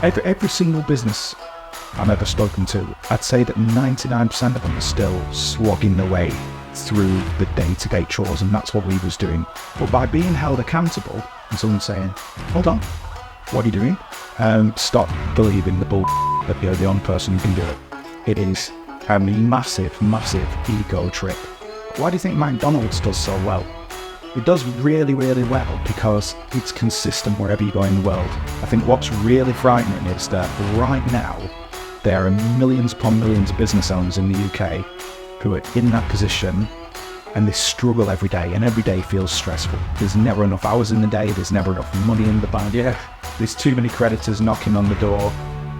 Every single business I've ever spoken to, I'd say that 99% of them are still slogging their way through the day-to-day chores, and that's what we was doing. But by being held accountable and someone saying, hold on, what are you doing? Stop believing the bull that you're the only person who can do it. It is a massive, massive ego trip. Why do you think McDonald's does so well? It does really, really well because it's consistent wherever you go in the world. I think what's really frightening is that right now, there are millions upon millions of business owners in the UK who are in that position, and they struggle every day, and every day feels stressful. There's never enough hours in the day, there's never enough money in the bank. There's too many creditors knocking on the door,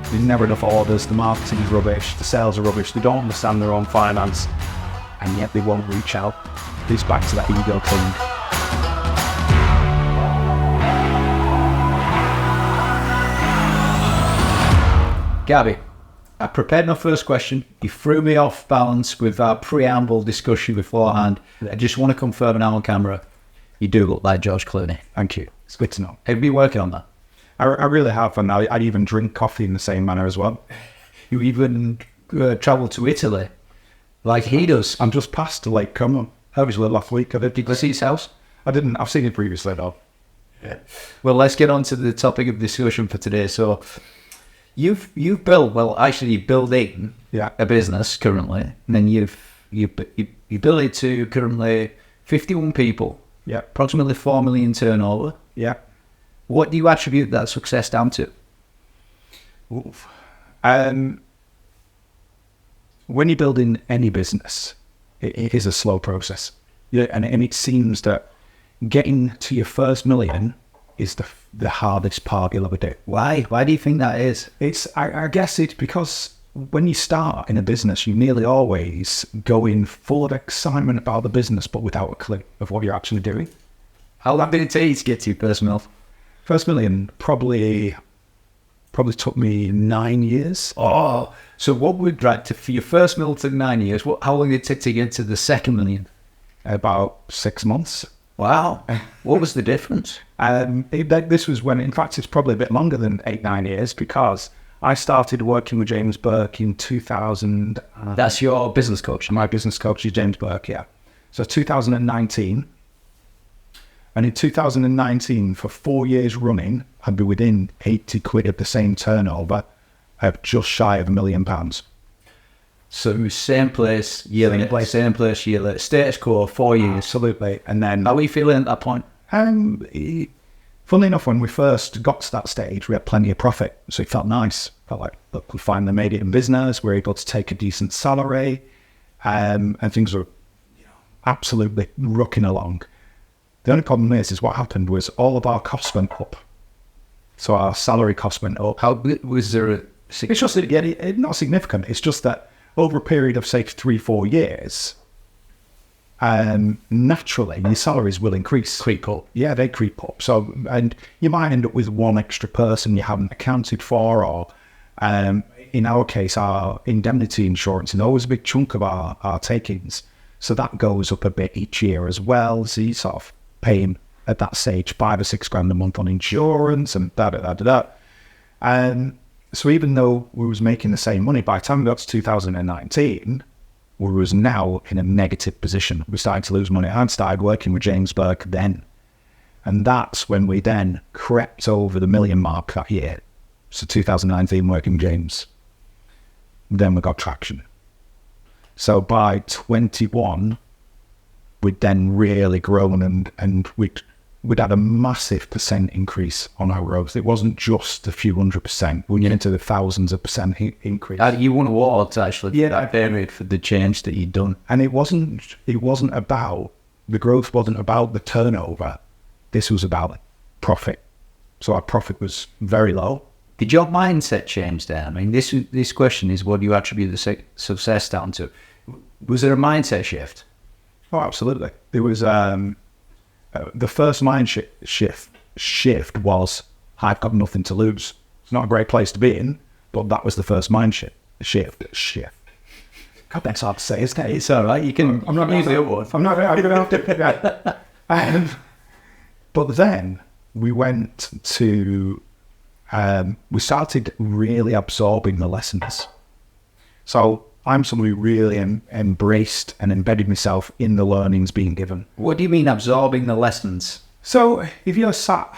there's never enough orders, the marketing's rubbish, the sales are rubbish, they don't understand their own finance, and yet they won't reach out. It's back to that ego thing. Gabby, I prepared my first question. You threw me off balance with our preamble discussion beforehand. I just want to confirm now on camera, you do look like George Clooney. Thank you. It's good to know. Have you been working on that? I really have, and I even drink coffee in the same manner as well. You even travel to Italy, like he does. I'm just past Lake Como. I was there last week. Did you see his house? I didn't. I've seen it previously, though. Yeah. Well, let's get on to the topic of discussion for today. So, you've built, well, actually, you're building a business currently, and then you built it to currently 51 people. Yeah. Approximately 4 million turnover. Yeah. What do you attribute that success down to? When you're building any business, it is a slow process. Yeah, and it seems that getting to your first million is the hardest part you'll ever do. Why? Why do you think that is? I guess it's because when you start in a business, you nearly always go in full of excitement about the business, but without a clue of what you're actually doing. How long did it take you to get to your first million? First million probably took me 9 years. Oh, so what would like to for your first million took 9 years? How long did it take to get to the second million? About 6 months. Wow. What was the difference? This was when, in fact, it's probably a bit longer than 8-9 years, because I started working with James Burke in 2000. That's your business coach? My business coach is James Burke, yeah. So 2019. And in 2019, for 4 years running, I'd be within 80 quid of the same turnover of just shy of £1 million. So same place, yearly, same place, yearly, status quo, 4 years. Absolutely. And then... How are you feeling at that point? Funnily enough, when we first got to that stage, we had plenty of profit. So it felt nice. Felt like, look, we finally made it in business. We're able to take a decent salary. And things were absolutely rocking along. The only problem is what happened was all of our costs went up. So our salary cost went up. How was there a... It's just, not significant. It's just that over a period of, say, 3-4 years, naturally, your salaries will increase. Creep up. Yeah, they creep up. So, and you might end up with one extra person you haven't accounted for, or in our case, our indemnity insurance is always a big chunk of our takings. So that goes up a bit each year as well. So you sort of paying at that stage 5 or 6 grand a month on insurance and so even though we was making the same money, by the time we got to 2019, we was now in a negative position. We started to lose money. I started working with James Burke then. And that's when we then crept over the million mark that year. So 2019, working with James. Then we got traction. So by 21, we'd then really grown and we'd had a massive percent increase on our growth. It wasn't just a few 100%. We went into the thousands of percent increase. You won awards actually for that period for the change that you'd done. And it wasn't about, the growth wasn't about the turnover. This was about profit. So our profit was very low. Did your mindset change there? I mean, this question is what do you attribute the success down to? Was there a mindset shift? Oh, absolutely. There was the first mind shift was, I've got nothing to lose. It's not a great place to be in, but that was the first mind shift. God, that's hard to say, isn't it? It's all right. You can. I'm not using the other one. I'm not. I don't have to. But then we went to we started really absorbing the lessons. So I'm someone who really embraced and embedded myself in the learnings being given. What do you mean absorbing the lessons? So if you're sat,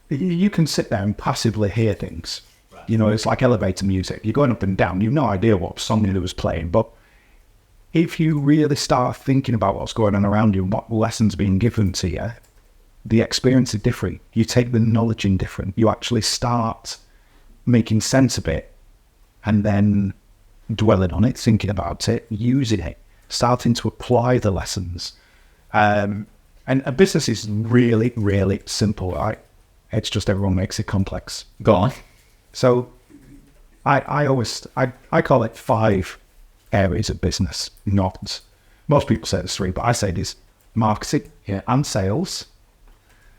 you can sit there and passively hear things. You know, it's like elevator music. You're going up and down. You've no idea what song it was playing. But if you really start thinking about what's going on around you and what lessons being given to you, the experience is different. You take the knowledge in different. You actually start making sense of it and then dwelling on it, thinking about it, using it, starting to apply the lessons. And a business is really, really simple, right? It's just everyone makes it complex. Go on. So I call it 5 areas of business. Not, most people say there's 3, but I say there's marketing and sales.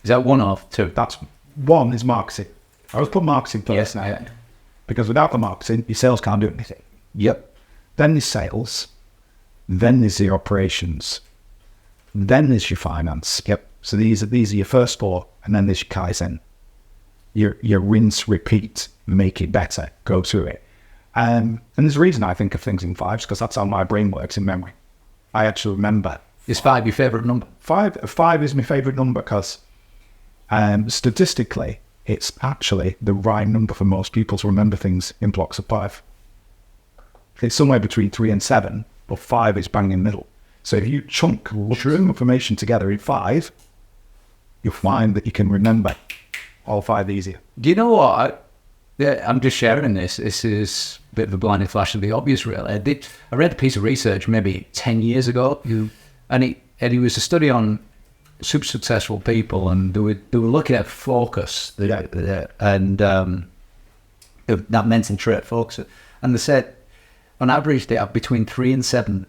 Is that 1 or 2? That's 1 is marketing. I always put marketing first. Yes. Because without the marketing, your sales can't do anything. Yep. Then there's sales. Then there's the operations. Then there's your finance. Yep. So these are your first 4, and then there's your Kaizen. Your rinse, repeat, make it better, go through it. And there's a reason I think of things in 5s, because that's how my brain works in memory. I actually remember. Is 5 your favourite number? 5 is my favourite number because statistically, it's actually the right number for most people to remember things in blocks of 5. It's somewhere between 3 and 7, but 5 is bang in the middle. So if you chunk true information together in 5, you'll find that you can remember all 5 easier. Do you know what? I'm just sharing this. This is a bit of a blinding flash of the obvious, really. I read a piece of research maybe 10 years ago, and it was a study on super successful people, and they were looking at focus, and that mental trait, focus. And they said, on average, they have between 3 and 7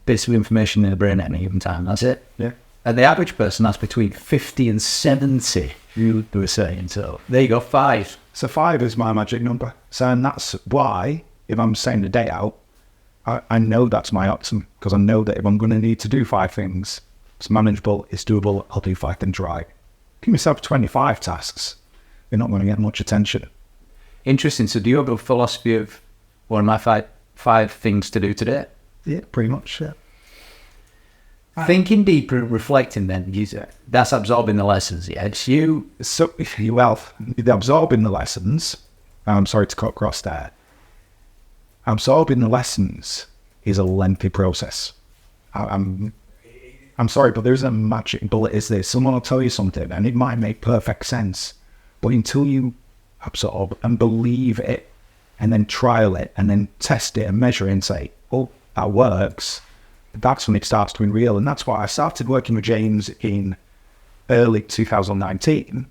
bits of information in the brain at any given time. That's it. Yeah. And the average person has between 50 and 70. They were saying. So there you go, 5. So 5 is my magic number. So, and that's why, if I'm saying the day out, I know that's my optimum, because I know that if I'm going to need to do 5 things, it's manageable, it's doable, I'll do 5 things right. Give myself 25 tasks, you're not going to get much attention. Interesting. So do you have a philosophy of what are my 5 things to do today? Yeah, pretty much, yeah. Thinking deeper and reflecting then, that's absorbing the lessons, yeah? It's you. So, well, absorbing the lessons, I'm sorry to cut across there. Absorbing the lessons is a lengthy process. I'm sorry, but there's a magic bullet, is there? Someone will tell you something and it might make perfect sense, but until you absorb and believe it and then trial it and then test it and measure it and say, oh, that works, that's when it starts to be real. And that's why I started working with James in early 2019.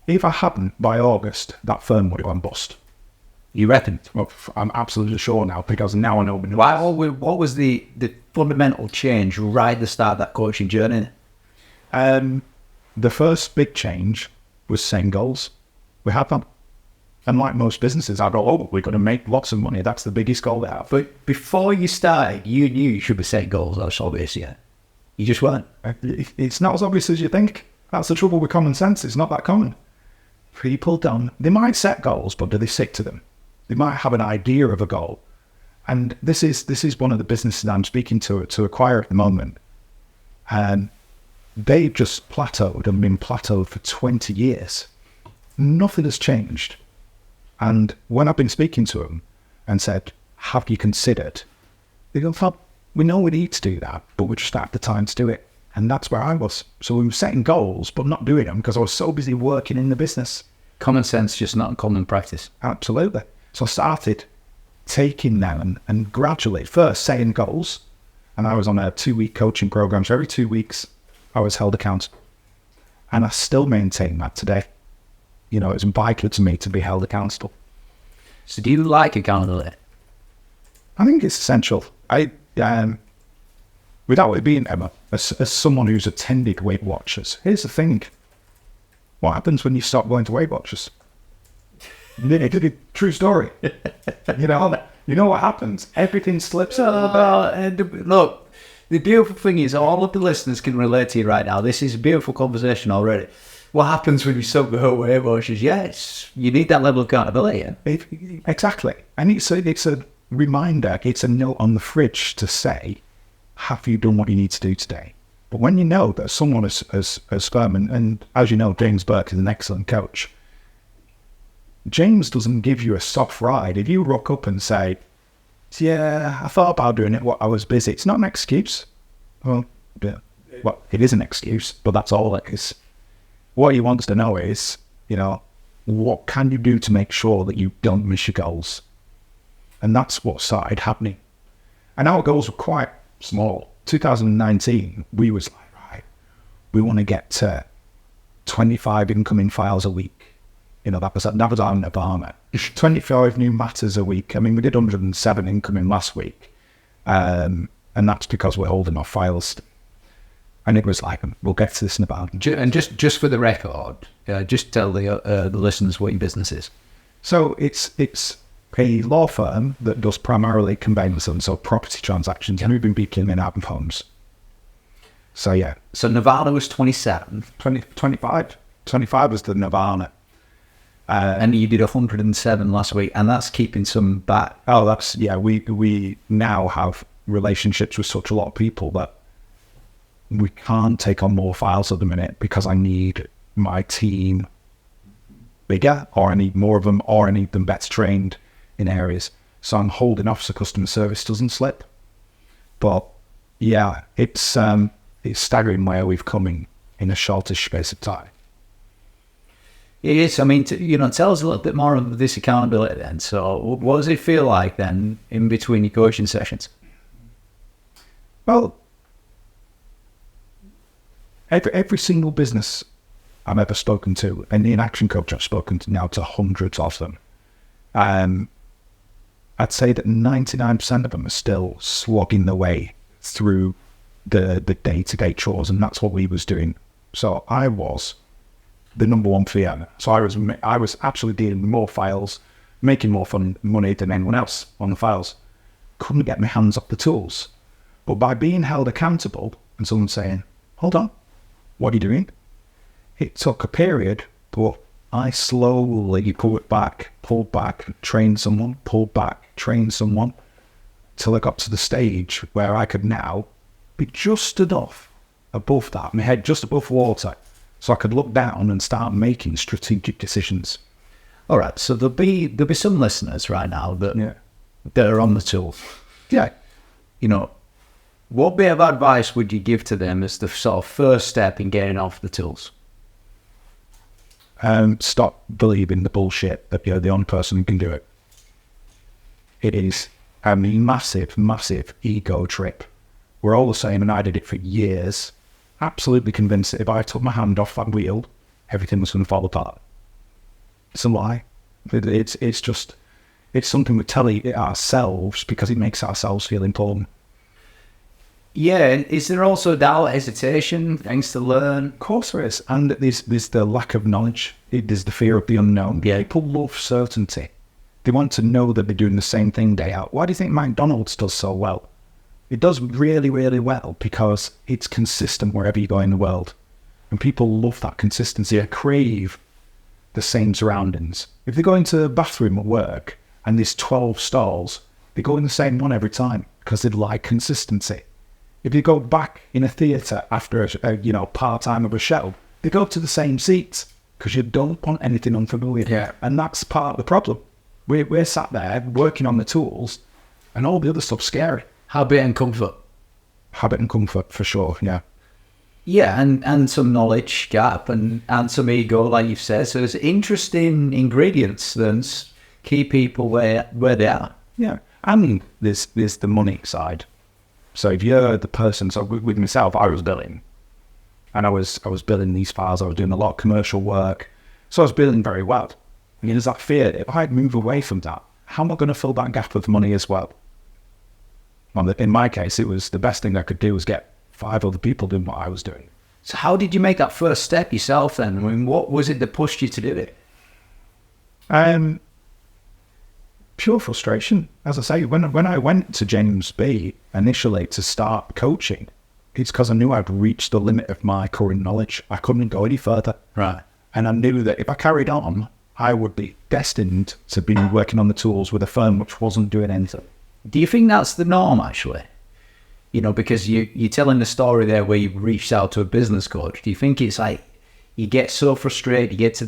If I hadn't, by August, that firm would have gone bust. You reckon? Well, I'm absolutely sure now, because now I know. What was the fundamental change right at the start of that coaching journey? The first big change was setting goals. We had them. And like most businesses, I go, oh, we're going to make lots of money. That's the biggest goal they have. But before you started, you knew you should be setting goals. That's obvious, yeah. You just weren't. It's not as obvious as you think. That's the trouble with common sense. It's not that common. People don't. They might set goals, but do they stick to them? They might have an idea of a goal. And this is one of the businesses I'm speaking to acquire at the moment. And they've just plateaued and been plateaued for 20 years. Nothing has changed. And when I've been speaking to them and said, have you considered? They go, well, we know we need to do that, but we just don't have the time to do it. And that's where I was. So we were setting goals, but not doing them because I was so busy working in the business. Common sense, just not common practice. Absolutely. So I started taking them and gradually, first setting goals. And I was on a 2-week coaching program. So every 2 weeks, I was held accountable. And I still maintain that today. You know, it's vital to me to be held accountable. So do you like accountability? I think it's essential. Without it being, Emma, as someone who's attended Weight Watchers, here's the thing. What happens when you stop going to Weight Watchers? True story. You know what happens? Everything slips out. Look, the beautiful thing is all of the listeners can relate to you right now. This is a beautiful conversation already. what happens when you soak the whole way emotions? Yes, you need that level of accountability. Exactly. And it's a reminder, it's a note on the fridge to say, have you done what you need to do today? But when you know that someone as firm, and as you know, James Burke is an excellent coach. James doesn't give you a soft ride. If you rock up and say, yeah, I thought about doing it, I was busy, it's not an excuse. Well, it is an excuse, but that's all it is. What he wants to know is, what can you do to make sure that you don't miss your goals? And that's what started happening. And our goals were quite small. 2019, we was like, right, we want to get to 25 incoming files a week. That was our nirvana. 25 new matters a week. I mean, we did 107 incoming last week. And that's because we're holding our files. And it was like, we'll get to this in about. And just for the record, just tell the listeners what your business is. So it's a law firm that does primarily conveyancing, so property transactions, moving people in and out of homes. So yeah. So Nirvana was 27. 25. 25 was the Nirvana. And you did 107 last week, and that's keeping some back. Oh, we now have relationships with such a lot of people that we can't take on more files at the minute because I need my team bigger, or I need more of them, or I need them better trained in areas. So I'm holding off so customer service doesn't slip. But yeah, it's staggering where we've come in a shortish space of time. It is. I mean, tell us a little bit more of this accountability then. So what does it feel like then in between your coaching sessions? Well, every single business I've ever spoken to, and in Action Coach I've spoken to now to hundreds of them, I'd say that 99% of them are still slogging their way through the day-to-day chores, and that's what we was doing. So I was the number one fee earner. So I was actually dealing with more files, making more money than anyone else on the files. Couldn't get my hands off the tools. But by being held accountable and someone saying, hold on, what are you doing? It took a period, but I slowly pulled back, trained someone, pulled back, trained someone, till I got to the stage where I could now be just enough above that, my head just above water, so I could look down and start making strategic decisions. All right, so there'll be some listeners right now that are on the tool. Yeah. What bit of advice would you give to them as the sort of first step in getting off the tools? Stop believing the bullshit that you're the only person who can do it. It is a massive, massive ego trip. We're all the same, and I did it for years. Absolutely convinced that if I took my hand off that wheel, everything was going to fall apart. It's a lie. It's something we tell ourselves because it makes ourselves feel important. Yeah, and is there also doubt, hesitation, things to learn? Of course there is. And there's the lack of knowledge. There's the fear of the unknown. Yeah. People love certainty. They want to know that they're doing the same thing day out. Why do you think McDonald's does so well? It does really, really well because it's consistent wherever you go in the world. And people love that consistency. They crave the same surroundings. If they go into the bathroom at work and there's 12 stalls, they go in the same one every time because they like consistency. If you go back in a theatre after a part-time of a show, they go to the same seats because you don't want anything unfamiliar. Yeah. And that's part of the problem. We're sat there working on the tools and all the other stuff's scary. Habit and comfort. Habit and comfort, for sure, yeah. Yeah, and some knowledge gap and some ego, like you've said. So there's interesting ingredients that keep people where they are. Yeah, and there's the money side. So if you're the person, so with myself, I was billing. And I was billing these files, I was doing a lot of commercial work. So I was billing very well. And there's that fear, if I'd move away from that, how am I going to fill that gap with money as well? Well, in my case, it was the best thing I could do was get 5 other people doing what I was doing. So how did you make that first step yourself then? I mean, what was it that pushed you to do it? Pure frustration. As I say, when I went to James B initially to start coaching, it's because I knew I'd reached the limit of my current knowledge. I couldn't go any further. Right. And I knew that if I carried on, I would be destined to be working on the tools with a firm which wasn't doing anything. Do you think that's the norm, actually? You know, because you're telling the story there where you've reached out to a business coach. Do you think it's like you get so frustrated, you get to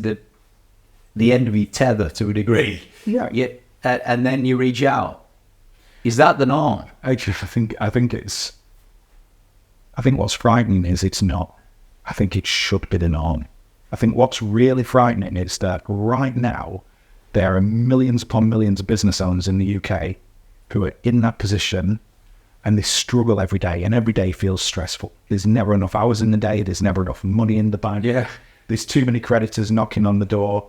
the end of your tether to a degree, and then you reach out? Is that the norm? Actually, I think what's frightening is it's not. I think it should be the norm. I think what's really frightening is that right now there are millions upon millions of business owners in the UK who are in that position, and they struggle every day, and every day feels stressful. There's never enough hours in the day. There's never enough money in the bank. Yeah. There's too many creditors knocking on the door.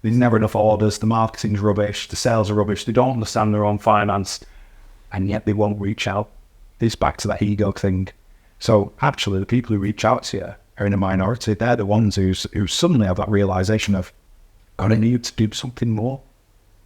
There's never enough orders. The marketing's rubbish. The sales are rubbish. They don't understand their own finance, and yet they won't reach out. It's back to that ego thing. So actually, the people who reach out to you are in a minority. They're the ones who suddenly have that realization of, God, I need to do something more.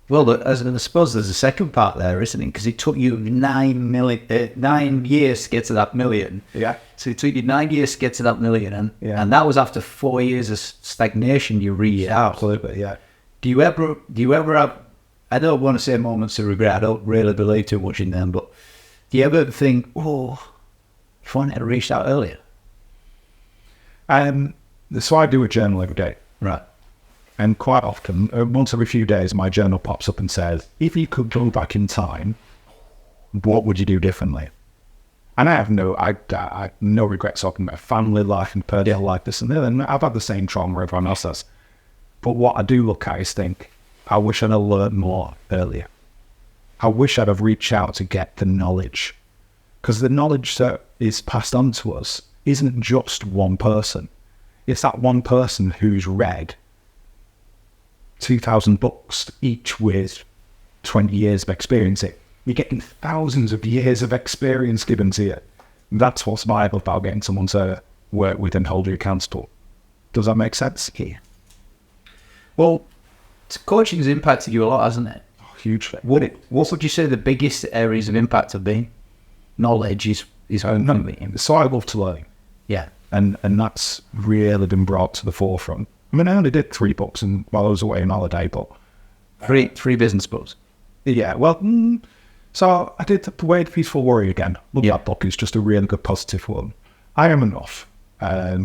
Well, I suppose there's a second part there, isn't it? Because it took you 9 years to get to that million. Yeah. So it took you 9 years to get to that million, and that was after 4 years of stagnation. You reached out. Absolutely, yeah. Do you ever have? I don't want to say moments of regret. I don't really believe too much in them, but do you ever think, oh, if I had reached out earlier? So I do a journal every day. Right. And quite often, once every few days, my journal pops up and says, if you could go back in time, what would you do differently? And I have no regrets talking about family life and personal life, this and that. And I've had the same trauma everyone else has. But what I do look at is think, I wish I'd have learned more earlier. I wish I'd have reached out to get the knowledge. Because the knowledge that is passed on to us isn't just one person. It's that one person who's read 2,000 books, each with 20 years of experience. You're getting thousands of years of experience given to you. That's what's viable about getting someone to work with and hold you accountable. Does that make sense? Yeah. Well, coaching's impacted you a lot, hasn't it? Oh, hugely. What would you say the biggest areas of impact have been? Knowledge is so I love to learn. Yeah. And that's really been brought to the forefront. I mean, I only did 3 books while I was away on holiday, but... Three business books? Yeah, well, so I did The Way of the Peaceful Warrior again. Love that book. It's just a really good, positive one. I Am Enough,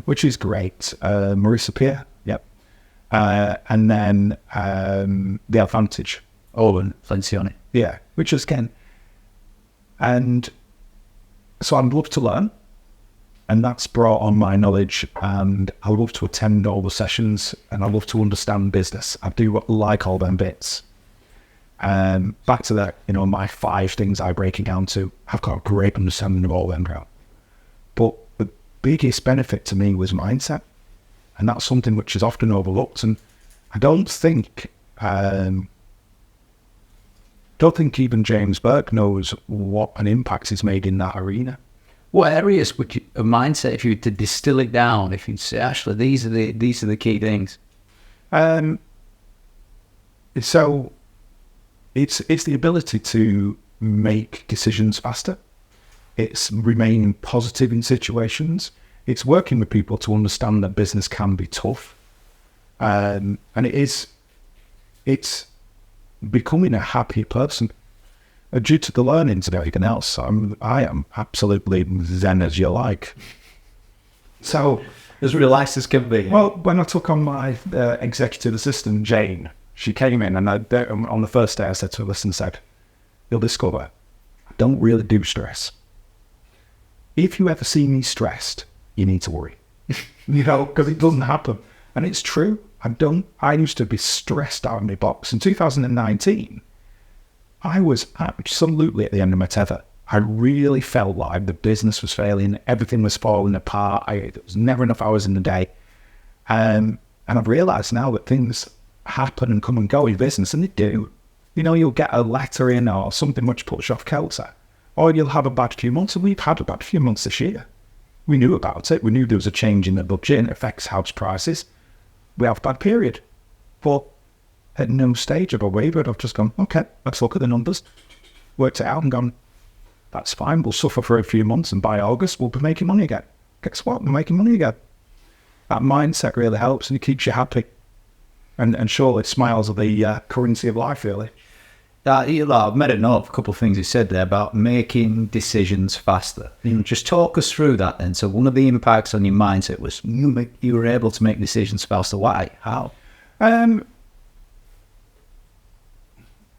which is great. Marissa Peer, yep. And then The Advantage. And Lencioni. Yeah, which is Ken. And so I'd love to learn. And that's brought on my knowledge, and I love to attend all the sessions, and I love to understand business. I do like all them bits. Back to that, my 5 things I break it down to. I've got a great understanding of all them now. But the biggest benefit to me was mindset, and that's something which is often overlooked. And I don't think even James Burke knows what an impact he's made in that arena. What areas would you, a mindset, if you were to distill it down, if you'd say, actually, these are the key things? So it's the ability to make decisions faster. It's remaining positive in situations. It's working with people to understand that business can be tough. And it's becoming a happier person. Due to the learnings and everything else, I am absolutely zen as you like. So, as relaxed as can be. Well, when I took on my executive assistant, Jane, she came in, and on the first day I said to her, listen, you'll discover I don't really do stress. If you ever see me stressed, you need to worry. Because it doesn't happen. And it's true. I used to be stressed out of my box. In 2019, I was absolutely at the end of my tether. I really felt like the business was failing. Everything was falling apart. There was never enough hours in the day. And I've realised now that things happen and come and go in business, and they do. You'll get a letter in or something which puts you off kilter. Or you'll have a bad few months, and we've had a bad few months this year. We knew about it. We knew there was a change in the budget and it affects house prices. We have a bad period. But at no stage have I wavered. I've just gone, okay, let's look at the numbers, worked it out and gone, That's fine. We'll suffer for a few months, and by August, we'll be making money again. Guess what? We're making money again. That mindset really helps, and it keeps you happy. And surely smiles are the currency of life, really. I've made a note of a couple of things you said there about making decisions faster. Just talk us through that then. So one of the impacts on your mindset was you were able to make decisions faster. Why? How? I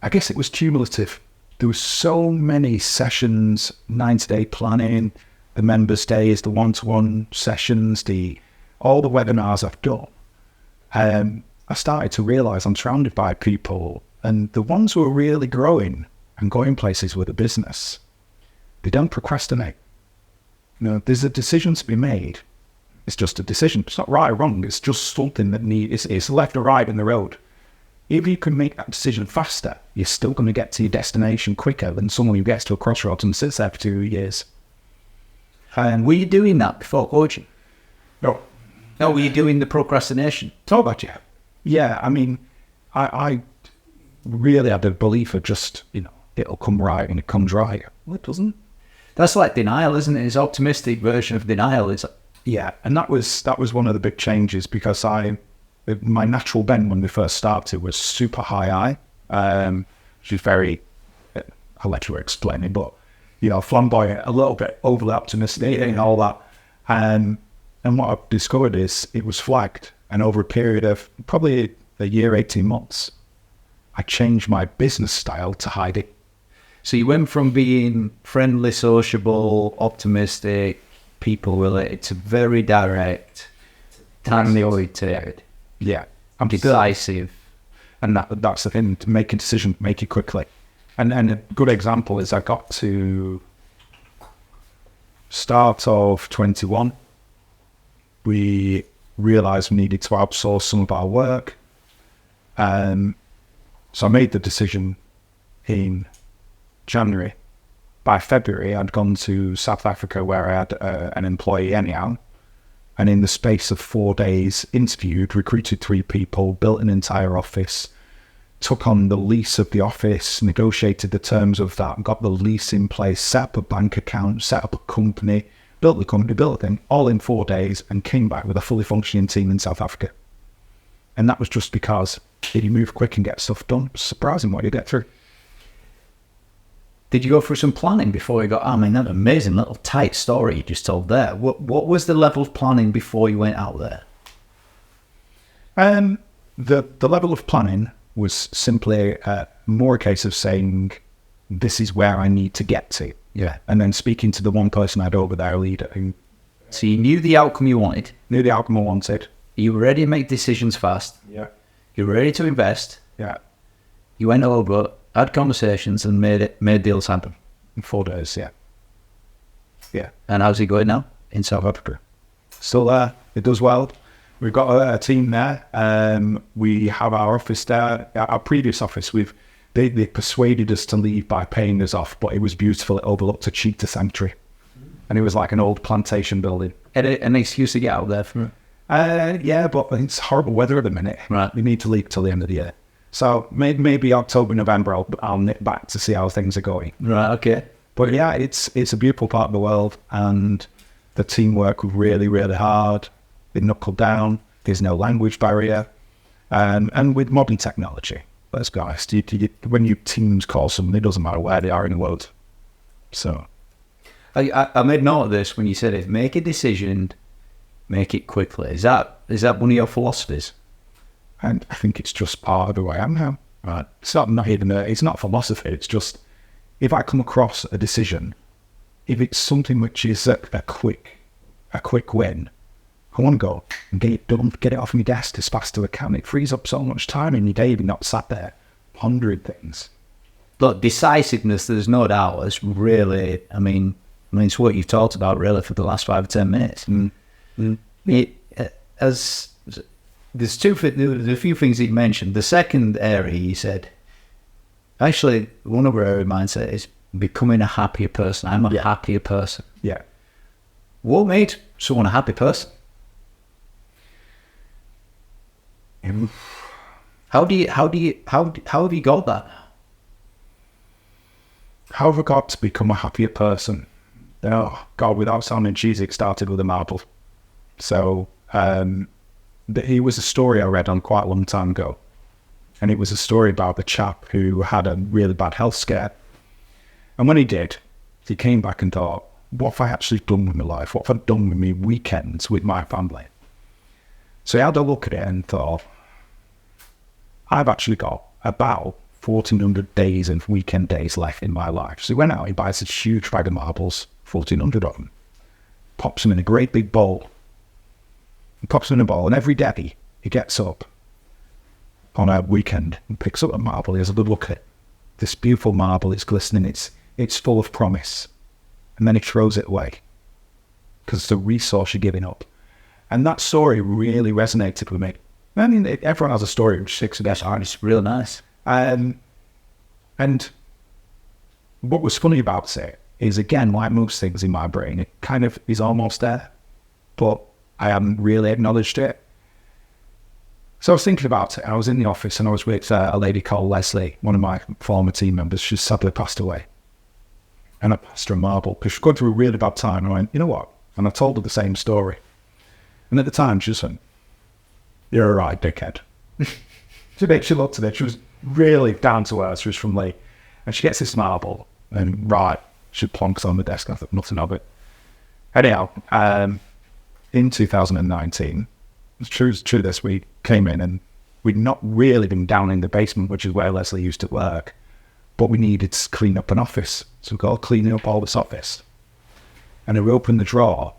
guess it was cumulative. There were so many sessions, 90-day planning, the members' days, the one-to-one sessions, all the webinars I've done. I started to realise I'm surrounded by people, and the ones who are really growing and going places with a business, they don't procrastinate. There's a decision to be made. It's just a decision. It's not right or wrong. It's just something that it's left or right in the road. If you can make that decision faster, you're still going to get to your destination quicker than someone who gets to a crossroads and sits there for 2 years. And were you doing that before coaching? No. No, were you doing the procrastination? Talk about you. Yeah, I mean, I really had a belief of just, it'll come right and it comes right. Well, it doesn't. That's like denial, isn't it? It's optimistic version of denial. Yeah, and that was one of the big changes, because my natural bent when we first started was super high which is very, I'll let you explain it, but, flamboyant, a little bit overly optimistic and all that. And what I've discovered is it was flagged. And over a period of probably a year, 18 months, I changed my business style to hide it. So you went from being friendly, sociable, optimistic, people-related, to very direct, targeted. Yeah. I'm decisive. And that's the thing, to make a decision, make it quickly. And a good example is I got to start of 21. We realised we needed to outsource some of our work. So I made the decision in January. By February, I'd gone to South Africa, where I had an employee anyhow. And in the space of 4 days, interviewed, recruited 3 people, built an entire office, took on the lease of the office, negotiated the terms of that, got the lease in place, set up a bank account, set up a company, built the company, built a thing, all in 4 days, and came back with a fully functioning team in South Africa. And that was just because if you move quick and get stuff done, it's surprising what you get through. Did you go through some planning before you got, that amazing little tight story you just told there. What was the level of planning before you went out there? The level of planning was simply more a case of saying, this is where I need to get to. Yeah. And then speaking to the one person I had over there, a leader, who So you knew the outcome you wanted. knew the outcome I wanted. You were ready to make decisions fast. Yeah. You were ready to invest. Yeah. You went over, had conversations, and made deals happen. In 4 days, yeah. Yeah. And how's it going now in South Africa? Still there. It does well. We've got a team there. We have our office there. Our previous office, they persuaded us to leave by paying us off, but it was beautiful. It overlooked a cheetah sanctuary. And it was like an old plantation building. An excuse to get out there for it? Yeah, but it's horrible weather at the minute. Right. We need to leave till the end of the year. So maybe October, November, I'll nip back to see how things are going. Right, okay. But yeah, it's a beautiful part of the world, and the team work really, really hard. They knuckle down. There's no language barrier. And with modern technology, let's be honest, when your teams call someone, it doesn't matter where they are in the world. So I made note of this when you said it. Make a decision, make it quickly. Is that one of your philosophies? And I think it's just part of who I am now. Right. It's not even it's not philosophy. It's just, if I come across a decision, if it's something which is a quick win, I want to go and get it done, get it off my desk as fast as I can. It frees up so much time in your day if you're not sat there pondering things. Look, decisiveness, there's no doubt, it's really, it's what you've talked about really for the last 5 or 10 minutes. There's a few things that you mentioned. The second area you said, actually, one of our area mindset is becoming a happier person. I'm a happier person. Yeah. What made someone a happy person? How have you got that? how have I got to become a happier person? Oh, God, without sounding cheesy, it started with a marble. So it was a story I read on quite a long time ago. And it was a story about the chap who had a really bad health scare. And when he did, he came back and thought, what have I actually done with my life? What have I done with my weekends with my family? So he had a look at it and thought, I've actually got about 1,400 days and weekend days left in my life. So he went out, he buys a huge bag of marbles, 1,400 of them, pops them in a great big bowl, and pops them in a bowl, and every day he gets up on a weekend and picks up a marble. He has a good look at it. This beautiful marble, it's glistening, it's full of promise. And then he throws it away because it's a resource you're giving up. And that story really resonated with me. I mean, everyone has a story which sticks with their heart. It's real nice. And what was funny about it is, again, like most things in my brain, it kind of is almost there, but I hadn't really acknowledged it. So I was thinking about it. I was in the office and I was with a lady called Leslie, one of my former team members. She's sadly passed away. And I passed her a marble because she was going through a really bad time. And I went, you know what? And I told her the same story. And at the time, she just went, you're all right, dickhead. She looked at it. She was really down to earth. She was from Lee. And she gets this marble and she plonks on the desk. I thought nothing of it. Anyhow, in 2019, it's true this, we came in and we'd not really been down in the basement, which is where Leslie used to work, but we needed to clean up an office. So we got cleaning up all this office. And we opened the drawer,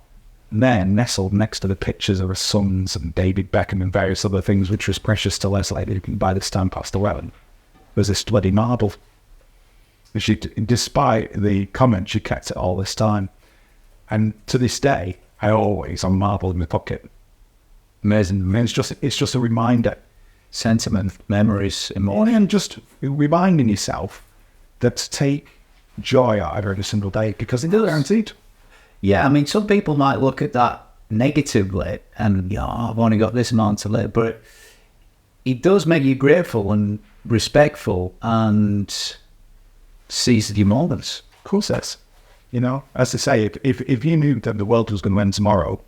and then nestled next to the pictures of her sons and David Beckham and various other things, which was precious to Leslie, who by this time passed away, was this bloody marble. And she, despite the comment, she kept it all this time. And to this day, I always have a marble in my pocket. Amazing. I mean, it's just a reminder. Sentiment, memories, emotion. And just reminding yourself that to take joy out of every single day, because it's guaranteed. Yeah, I mean, some people might look at that negatively and, I've only got this amount to live, but it does make you grateful and respectful and seize your moments. Of course, that's, as I say, if you knew that the world was going to end tomorrow,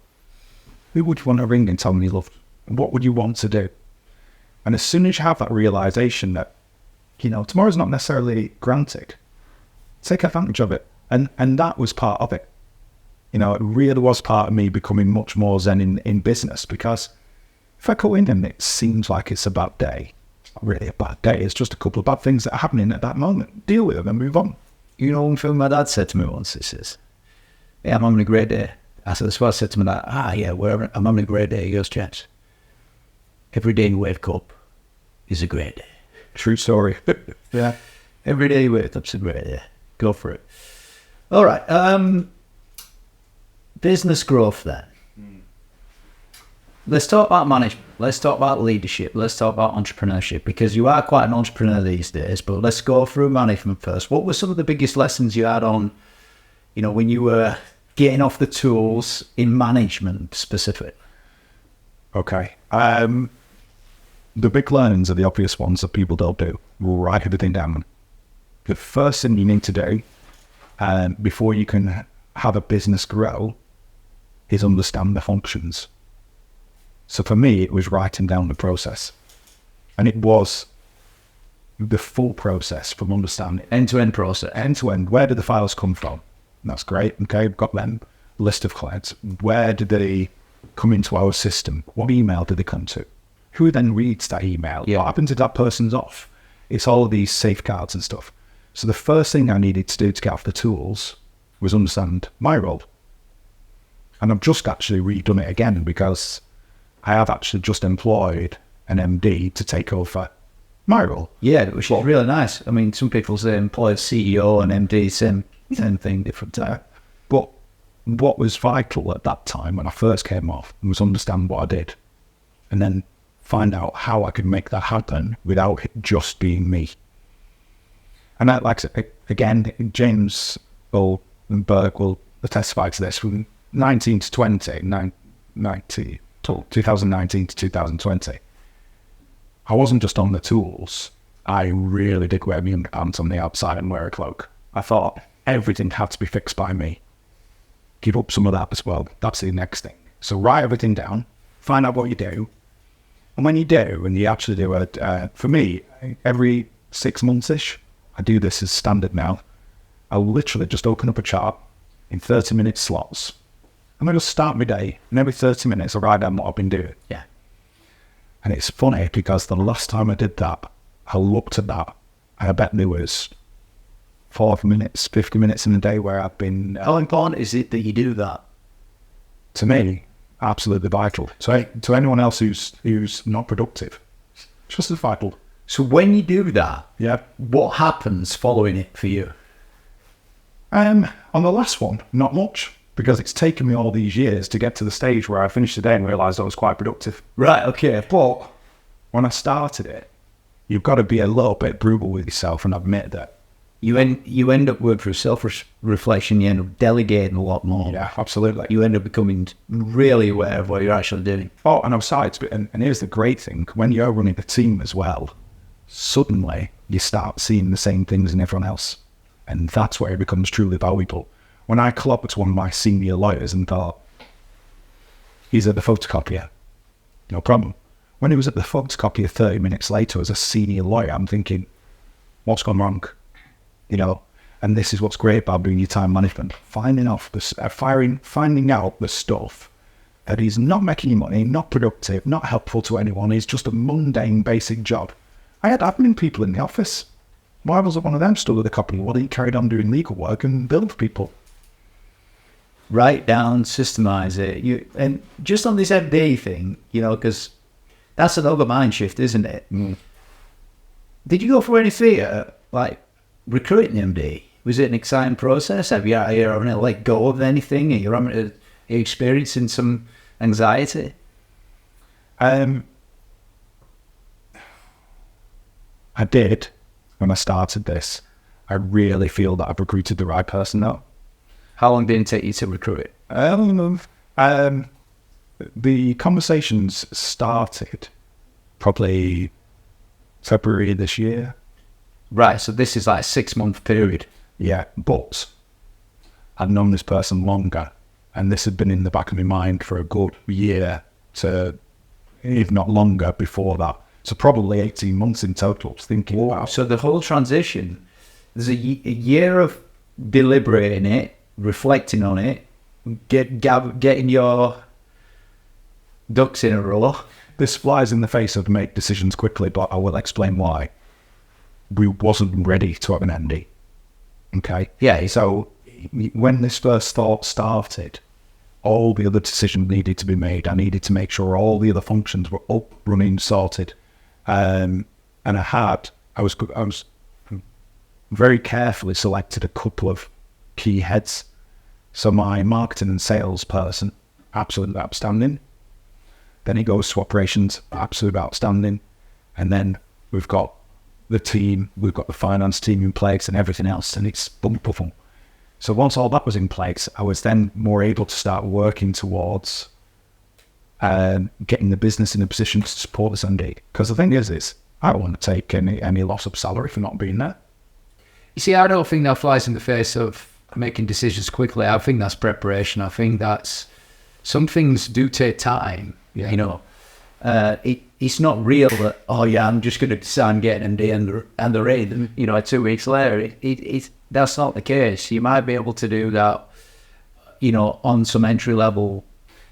who would you want to ring and tell them you loved? What would you want to do? And as soon as you have that realization that, tomorrow's not necessarily granted, take advantage of it. And that was part of it. It really was part of me becoming much more zen in business, because if I go in and it seems like it's a bad day, it's not really a bad day. It's just a couple of bad things that are happening at that moment. Deal with them and move on. One thing my dad said to me once, he says, yeah, I'm having a great day. I said, that's what I said to my dad. Yeah, wherever, I'm having a great day. He goes, James, every day you wake up is a great day. True story. Yeah. Every day you wake up is a great day. Go for it. All right. Business growth then. Let's talk about management. Let's talk about leadership. Let's talk about entrepreneurship, because you are quite an entrepreneur these days. But let's go through management first. What were some of the biggest lessons you had on, when you were getting off the tools in management specific? Okay. The big learnings are the obvious ones that people don't do. We'll write everything down. The first thing you need to do before you can have a business grow is understand the functions. So for me, it was writing down the process. And it was the full process from understanding. End-to-end process. End-to-end. Where did the files come from? That's great. Okay, we've got them. List of clients. Where did they come into our system? What email did they come to? Who then reads that email? Yeah. What happens if that person's off? It's all of these safeguards and stuff. So the first thing I needed to do to get off the tools was understand my role. And I've just actually redone it again, because I have actually just employed an MD to take over my role. Yeah, which is really nice. I mean, some people say employ a CEO and MD, same thing, different time. But what was vital at that time when I first came off was understand what I did, and then find out how I could make that happen without it just being me. And that, like, again, James Berg will testify to this. From 2019 to 2020, I wasn't just on the tools. I really did wear my hands on the outside and wear a cloak. I thought everything had to be fixed by me. Give up some of that as well. That's the next thing. So write everything down, find out what you do. And when you do, and you actually do it, for me, every 6 months-ish, I do this as standard now. I'll literally just open up a chart in 30-minute slots. And I just start my day, and every 30 minutes I write down what I've been doing. Yeah. And it's funny because the last time I did that, I looked at that, and I bet there was 40 minutes, 50 minutes in a day where I've been... How important is it that you do that? To me, absolutely vital. So to anyone else who's not productive, just as vital. So when you do that, Yeah. what happens following it for you? On the last one, not much, because it's taken me all these years to get to the stage where I finished the day and realised I was quite productive. Right, okay. But when I started it, you've got to be a little bit brutal with yourself and admit that. You end up working through self-reflection, you end up delegating a lot more. Yeah, absolutely. You end up becoming really aware of what you're actually doing. Oh, and besides, and here's the great thing, when you're running a team as well, suddenly you start seeing the same things in everyone else. And that's where it becomes truly valuable. When I clocked one of my senior lawyers and thought, he's at the photocopier, no problem. When he was at the photocopier 30 minutes later as a senior lawyer, I'm thinking, what's gone wrong? You know, and this is what's great about doing your time management. Finding out the stuff that is not making you money, not productive, not helpful to anyone, is just a mundane, basic job. I had admin people in the office. Why wasn't one of them stood at the company? Well, he carried on doing legal work and billed for people. Write down, systemize it. And just on this MD thing, you know, because that's another mind shift, isn't it? Mm. Did you go through any fear, like recruiting MD? Was it an exciting process? Have you having to let go of anything? Are you experiencing some anxiety? I did when I started this. I really feel that I've recruited the right person now. How long did it take you to recruit it? The conversations started probably February this year. Right, so this is like a 6-month period. Yeah, but I'd known this person longer, and this had been in the back of my mind for a good year to, if not longer, before that. So probably 18 months in total, thinking about. So the whole transition, there's a year of deliberating it, reflecting on it, getting your ducks in a row. This flies in the face of make decisions quickly, but I will explain why. We wasn't ready to have an MD. Okay? Yeah. So when this first thought started, all the other decisions needed to be made. I needed to make sure all the other functions were up, running, sorted. And I was very carefully selected a couple of key heads. So my marketing and sales person, absolutely outstanding. Then he goes to operations, absolutely outstanding. And then we've got the team, we've got the finance team in place and everything else, and it's boom. So once all that was in place, I was then more able to start working towards getting the business in a position to support this MD. Because the thing is I don't want to take any loss of salary for not being there. You see, I don't think that flies in the face of making decisions quickly. I think that's preparation. I think that's, some things do take time, you know. It's not real that, oh yeah, I'm just going to decide and get an MD and they're ready, you know, 2 weeks later. That's not the case. You might be able to do that, you know, on some entry level.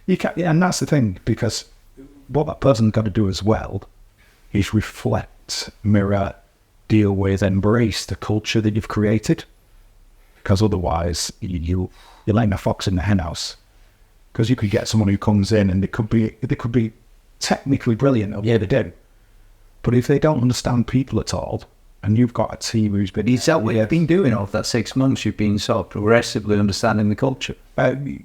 You can, yeah, and that's the thing, because what that person's got to do as well is reflect, mirror, deal with, embrace the culture that you've created. Because otherwise, you're letting a fox in the henhouse. Because you could get someone who comes in and they could be technically brilliant. Yeah, they do. But if they don't understand people at all, and you've got a team who's been... Is that what you've been doing over that 6 months? You've been sort of progressively understanding the culture? We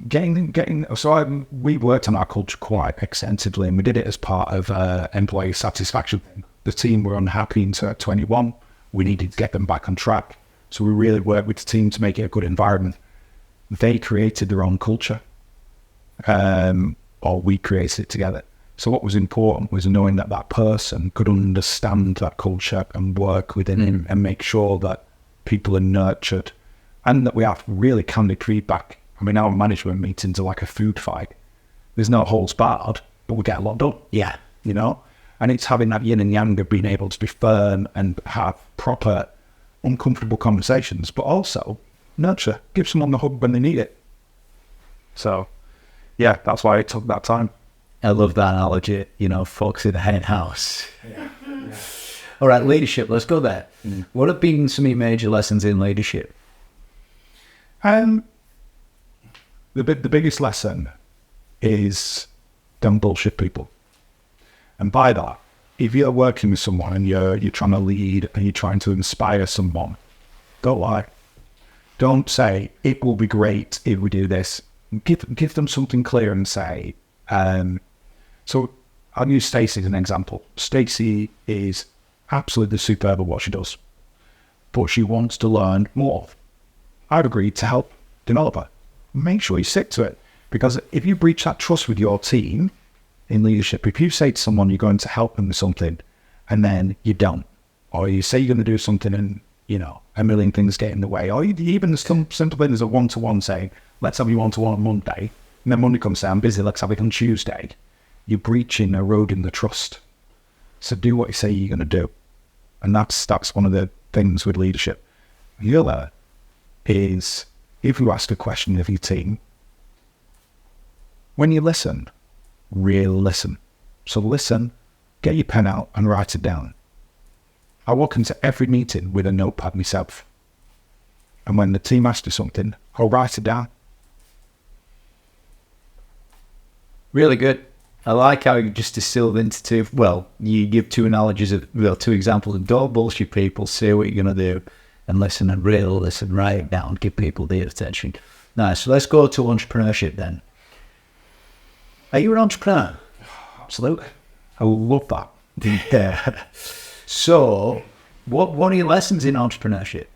worked on our culture quite extensively, and we did it as part of employee satisfaction. The team were unhappy in 21. We needed to get them back on track. So we really worked with the team to make it a good environment. They created their own culture, or we created it together. So what was important was knowing that that person could understand that culture and work within it and make sure that people are nurtured and that we have really candid feedback. I mean, our management meetings are like a food fight. There's no holds barred, but we get a lot done. Yeah. You know? And it's having that yin and yang of being able to be firm and have proper, uncomfortable conversations, but also nurture, give someone the hug when they need it. So, yeah, that's why it took that time. I love that analogy, you know, folks in the hen house. Yeah. All right, leadership, let's go there. What have been some of your major lessons in leadership? The biggest lesson is don't bullshit people. And by that, if you're working with someone and you're trying to lead and you're trying to inspire someone, don't lie. Don't say, it will be great if we do this. Give them something clear and say, so I'll use Stacey as an example. Stacey is absolutely superb at what she does, but she wants to learn more. I've agreed to help develop her. Make sure you stick to it, because if you breach that trust with your team in leadership, if you say to someone you're going to help them with something and then you don't, or you say you're going to do something and, you know, a million things get in the way, or even some simple thing as a one-to-one saying, let's have you one-to-one on Monday, and then Monday comes, say, I'm busy, let's have it on Tuesday. You're breaching, eroding the trust. So do what you say you're going to do. And that's one of the things with leadership. The other is, if you ask a question of your team, when you listen, really listen. So listen, get your pen out and write it down. I walk into every meeting with a notepad myself. And when the team asks you something, I'll write it down. Really good. I like how you just distilled into two. Well, you give two analogies of, well, two examples of don't bullshit people, say what you're going to do, and listen and really listen, write it down, give people the attention. Nice. So let's go to entrepreneurship then. Are you an entrepreneur? Absolutely. I love that. Yeah. So, what are your lessons in entrepreneurship?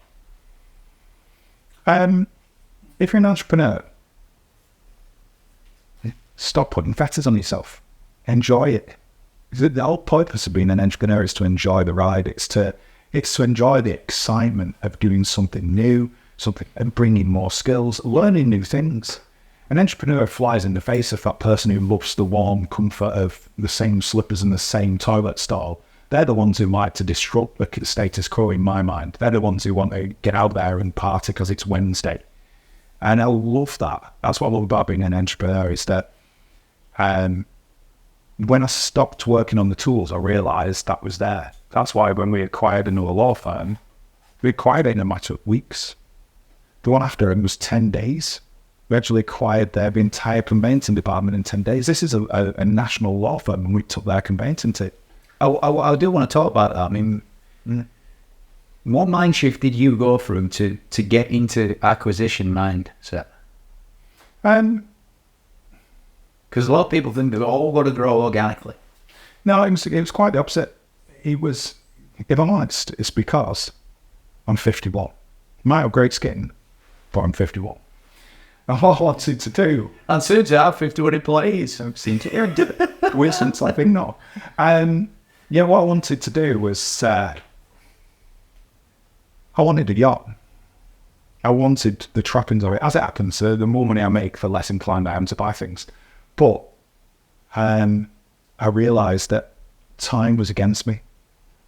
If you're an entrepreneur, stop putting fetters on yourself. Enjoy it. The whole purpose of being an entrepreneur is to enjoy the ride. It's to enjoy the excitement of doing something new, and bringing more skills, learning new things. An entrepreneur flies in the face of that person who loves the warm comfort of the same slippers and the same toilet stall. They're the ones who like to disrupt the status quo in my mind. They're the ones who want to get out there and party because it's Wednesday. And I love that. That's what I love about being an entrepreneur, is that when I stopped working on the tools, I realized that was there. That's why when we acquired another law firm, we acquired it in a matter of weeks. The one after it was 10 days. We actually acquired their entire conveyancing department in 10 days. This is a national law firm, and we took their conveyancing to. I do want to talk about that. I mean, what mind shift did you go through to get into acquisition mindset? Because a lot of people think they've all got to grow organically. No, it was quite the opposite. It was, if I'm honest, it's because I'm 51. Might have great skin, but I'm 51. And all I wanted to do... And soon to have 51 employees. I've seen it. Coincidence, I think not. Yeah, what I wanted to do was... I wanted a yacht. I wanted the trappings of it. As it happens, the more money I make, the less inclined I am to buy things. But I realised that time was against me.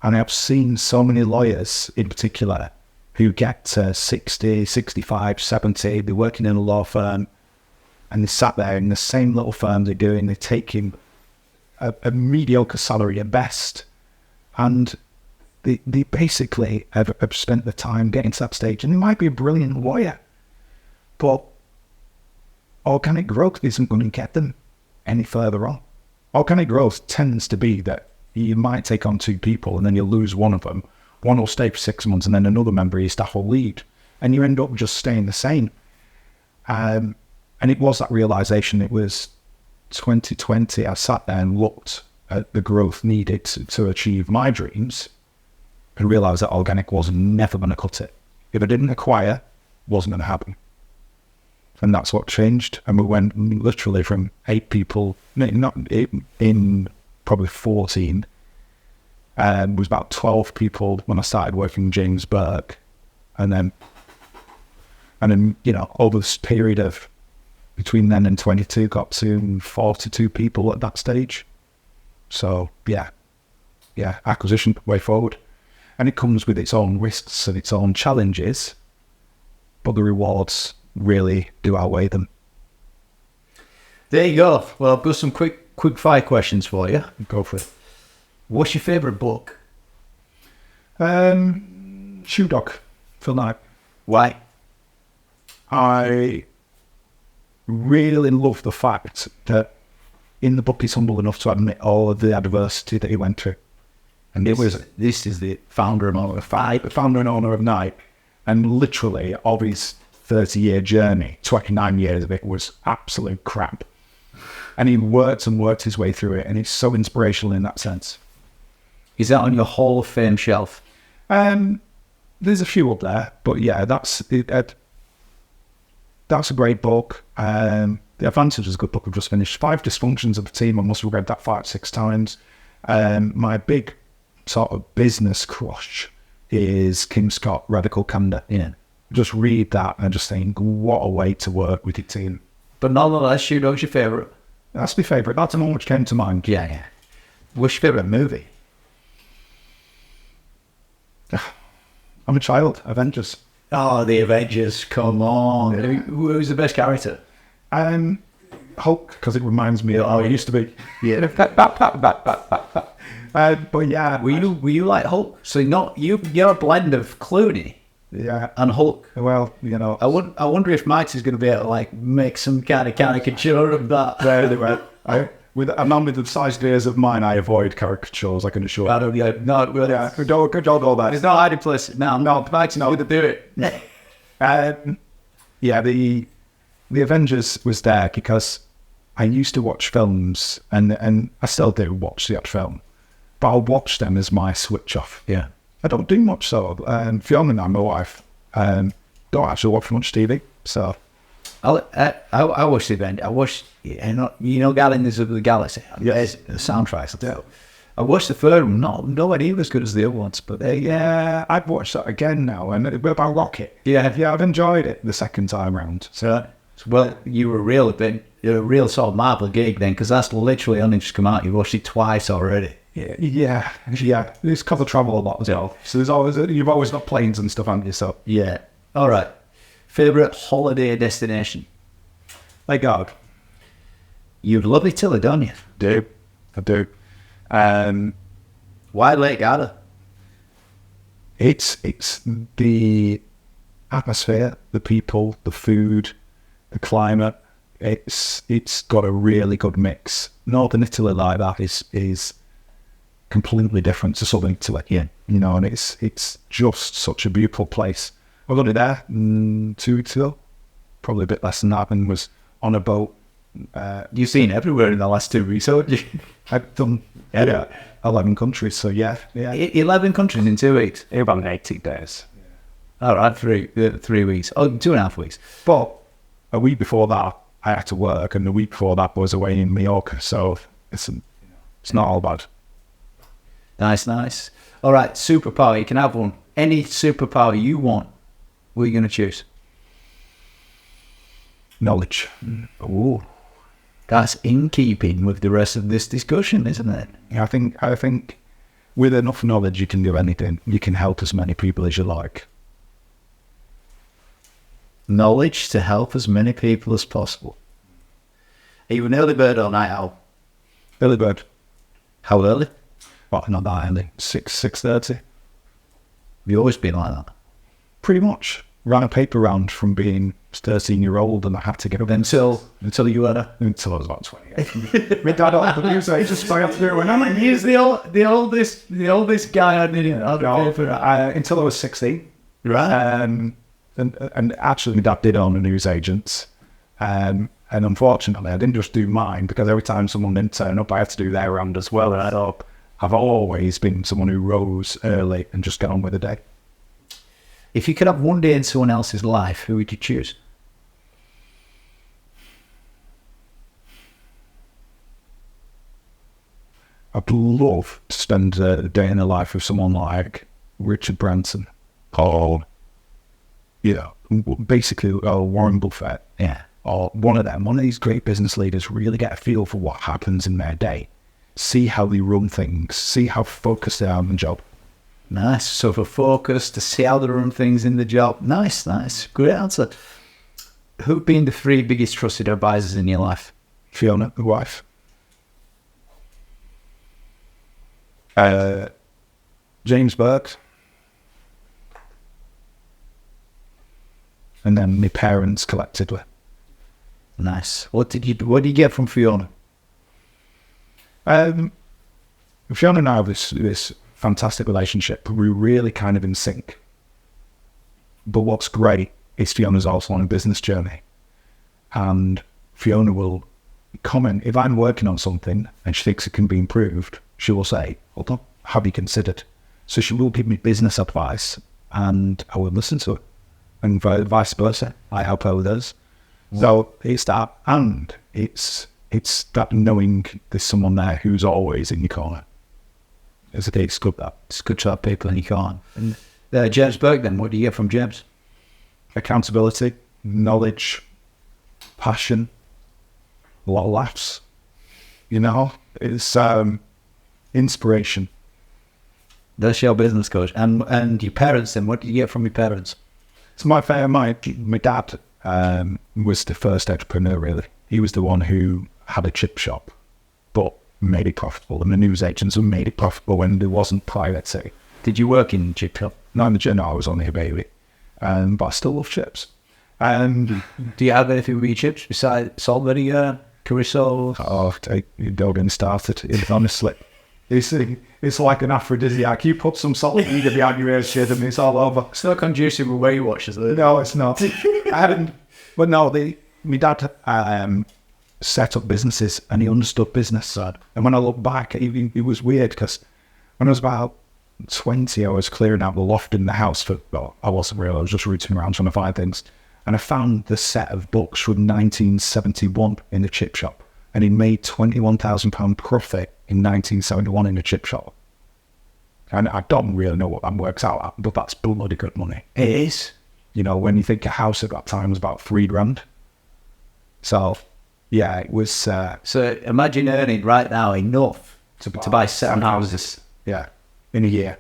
And I've seen so many lawyers in particular who get to 60, 65, 70, they're working in a law firm, and they sat there in the same little firm they're taking a mediocre salary at best. And they basically have spent the time getting to that stage. And they might be a brilliant lawyer, but organic growth isn't going to get them any further on. Organic growth tends to be that you might take on two people and then you'll lose one of them. One will stay for 6 months and then another member of your staff will leave. And you end up just staying the same. And it was that realization. It was 2020. I sat there and looked at the growth needed to achieve my dreams and realized that organic was never going to cut it. If I didn't acquire, it wasn't going to happen. And that's what changed. And we went literally from 8 people, not 8, in probably 14. It was about 12 people when I started working with James Burke. And then And then, over this period of between then and 22, got to 42 people at that stage. So, yeah, acquisition way forward. And it comes with its own risks and its own challenges, but the rewards really do outweigh them. There you go. Well, I've got some quick fire questions for you. Go for it. What's your favourite book? Shoe Dog, Phil Knight. Why? I really love the fact that in the book he's humble enough to admit all of the adversity that he went through. And this is the founder and owner of Knight, and literally of his 30-year journey, 29 years of it was absolute crap. And he worked his way through it, and it's so inspirational in that sense. Is that on your Hall of Fame shelf? There's a few up there, but yeah, that's a great book. The Advantage is a good book I've just finished. 5 Dysfunctions of the Team, I must have read that 5-6 times. My big sort of business crush is Kim Scott, Radical Candor. Yeah. Just read that and just think, what a way to work with your team. But nonetheless, Shoe Dog's your favourite? That's my favourite. That's the one which came to mind. Yeah. What's your favourite movie? I'm a child. Avengers. Oh, the Avengers, come on. Yeah. Who's the best character? Hulk, because it reminds me of how it used to be. Yeah. But yeah. Were you like Hulk? So you're a blend of Clooney and Hulk. Well, I wonder if Max is going to be able to like make some kind of caricature of that. Anyway, with a man with the sized ears of mine, I avoid caricatures, I can assure you. I don't, yeah, no, really. Yeah, don't all that. It's not hiding place. No, Max is going to do it. Yeah, the Avengers was there because I used to watch films, and I still do watch the odd film, but I'll watch them as my switch off. Yeah. I don't do much so. Fiona and I, my wife, don't actually watch much TV, so... I watched the event. I watched, Guardians of the Galaxy. Yes, the soundtracks. Yeah. I watched the third one. Nowhere near as good as the other ones, but yeah, I'd watch that again now. And about Rocket. Yeah, I've enjoyed it the second time round. So, well, you're a real sort of Marvel geek then, because that's literally only just come out. You've watched it twice already. Yeah. It's because I travel a lot as well. So you've always got planes and stuff, haven't you? So yeah. All right. Favourite holiday destination? Lake Garda. You'd love Italy, don't you? I do. Why Lake Garda? It's the atmosphere, the people, the food, the climate. It's got a really good mix. Northern Italy like that is completely different to Southern Italy. Yeah. And it's just such a beautiful place. I was only there 2 weeks ago, probably a bit less than that, and was on a boat. You've seen everywhere in the last 2 weeks, haven't you? I've done 11 countries, so yeah. 11 countries in 2 weeks? About 18 days. Yeah. All right, 3 weeks. Oh, 2.5 weeks. But a week before that, I had to work, and the week before that I was away in Mallorca, so it's not all bad. Nice. All right, superpower, you can have one. Any superpower you want. What are you going to choose? Knowledge. Oh, that's in keeping with the rest of this discussion, isn't it? Yeah, I think with enough knowledge you can do anything. You can help as many people as you like. Knowledge to help as many people as possible. Are you an early bird or night owl? Early bird. How early? Well, not that early. 6:30. Have you always been like that? Pretty much. Ran a paper round from being 13-year-old, and I had to get up until you were until I was about 28. My dad had the news, I just I had to do it when I'm he's the oldest guy I did until I was 16. Right. And actually my dad did own a newsagent. And unfortunately I didn't just do mine, because every time someone didn't turn up I had to do their round as well. And I've always been someone who rose early and just get on with the day. If you could have one day in someone else's life, who would you choose? I'd love to spend a day in the life of someone like Richard Branson. basically Warren Buffett, Yeah. or one of these great business leaders, really get a feel for what happens in their day, see how they run things, see how focused they are on the job. Nice. So for focus, to see how they run things in the job. Nice. Good answer. Who've been the 3 biggest trusted advisors in your life? Fiona, the wife. James Burke. And then my parents collectively. Nice. What did you get from Fiona? Fiona and I have this fantastic relationship. We're really kind of in sync. But what's great is Fiona's also on a business journey. And Fiona will comment, if I'm working on something and she thinks it can be improved, she will say, hold on, have you considered? So she will give me business advice and I will listen to it. And vice versa, I help her with hers. So it's that, and it's that knowing there's someone there who's always in your corner. It's good that. It's good to have people in your corner. And James Burke, then, what do you get from James? Accountability, knowledge, passion, a lot of laughs. You know, it's inspiration. That's your business coach. And your parents, then, what do you get from your parents? So my dad was the first entrepreneur, really. He was the one who had a chip shop, but made it profitable. And the news agents have made it profitable when there wasn't privacy. Did you work in chip shop? No, I was only a baby. But I still love chips. Do you have anything with your chips besides salt vinegar, chorizo? Oh, don't get me started. Honestly, it's like an aphrodisiac. You put some salt vinegar behind your ears, shit, and it's all over. It's not conducive with Weight Watchers, is it? No, it's not. But no, my dad set up businesses and he understood business. And when I look back, it was weird because when I was about 20, I was clearing out the loft in the house I wasn't real, I was just rooting around trying to find things. And I found the set of books from 1971 in the chip shop. And he made £21,000 profit in 1971 in the chip shop. And I don't really know what that works out at, but that's bloody good money. It is. You know, when you think a house at that time was about $3,000. So, yeah, it was... so imagine earning right now enough to buy 7 houses. Yeah, in a year.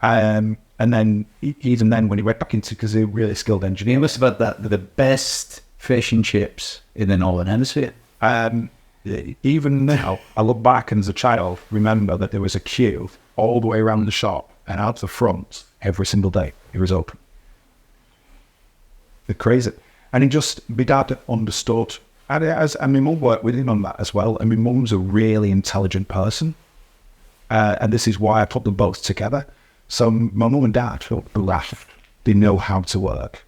And then, even then, when he went back into... Because he was a really skilled engineer. You must have had the best fish and chips in the Northern Hemisphere. Even now, I look back and as a child, remember that there was a queue all the way around the shop and out the front every single day. It was open. It's crazy. And my dad understood. And my mum worked with him on that as well. And my mum's a really intelligent person. And this is why I put them both together. So my mum and dad laughed. They know how to work.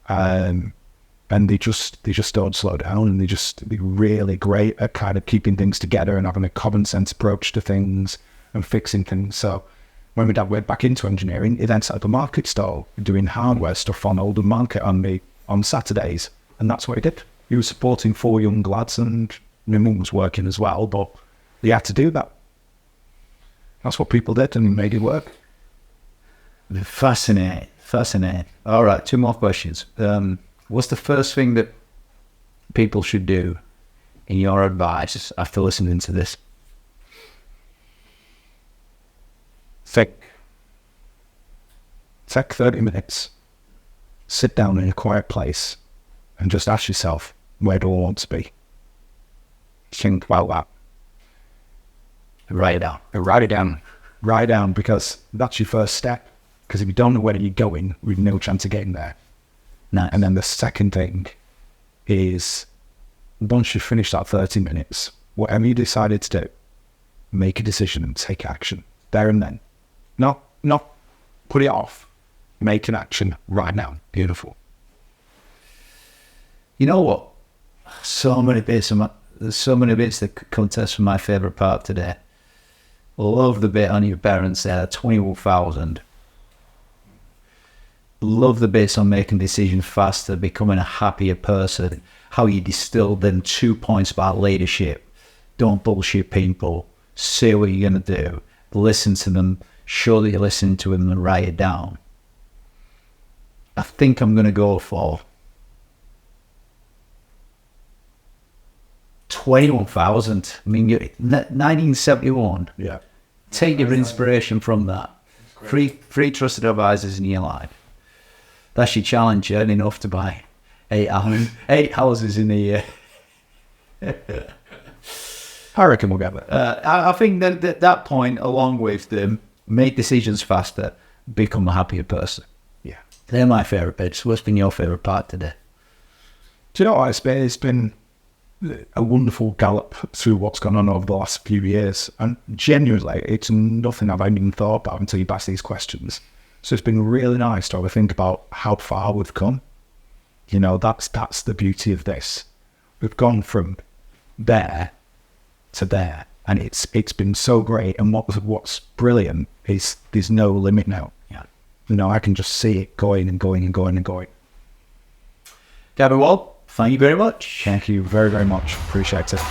And they just don't slow down, and they're really great at kind of keeping things together and having a common sense approach to things and fixing things. So when my dad went back into engineering, he then set up a market stall doing hardware stuff on Oldham Market on Saturdays, and that's what he did. He was supporting 4 young lads, and my mum was working as well, but he had to do that. That's what people did, and he made it work. Fascinating. All right, 2 more questions. What's the first thing that people should do, in your advice, after listening to this? Take 30 minutes, sit down in a quiet place, and just ask yourself, where do I want to be? Think about that. Write it down. Write it down, because that's your first step. Because if you don't know where you're going, we've no chance of getting there. Nice. And then the second thing is, once you finish that 30 minutes, whatever you decided to do, make a decision and take action there and then. Not put it off. Make an action right now. Beautiful. You know what? So many bits that contest from my favourite part today. Love the bit on your parents there, 21,000. Love the bits on making decisions faster, becoming a happier person, how you distilled them 2 points about leadership. Don't bullshit people. Say what you're going to do. Listen to them. Show that you're listening to them and write it down. I think I'm going to go for 21,000. I mean, 1971. Yeah. Take your inspiration from that. Three trusted advisors in your life. That's your challenge, earning enough to buy 8 houses in a year. I reckon we'll get there. I think that at that point, along with them, make decisions faster, become a happier person. Yeah. They're my favourite bits. What's been your favourite part today? Do you know what? It's been a wonderful gallop through what's gone on over the last few years. And genuinely, it's nothing I've even thought about until you've asked these questions. So it's been really nice to have a think about how far we've come. You know, that's the beauty of this. We've gone from there to there, and it's been so great. And what's brilliant is there's no limit now. Yeah. You know, I can just see it going and going and going and going. Gavin Wall, thank you very much. Thank you very, very much. Appreciate it.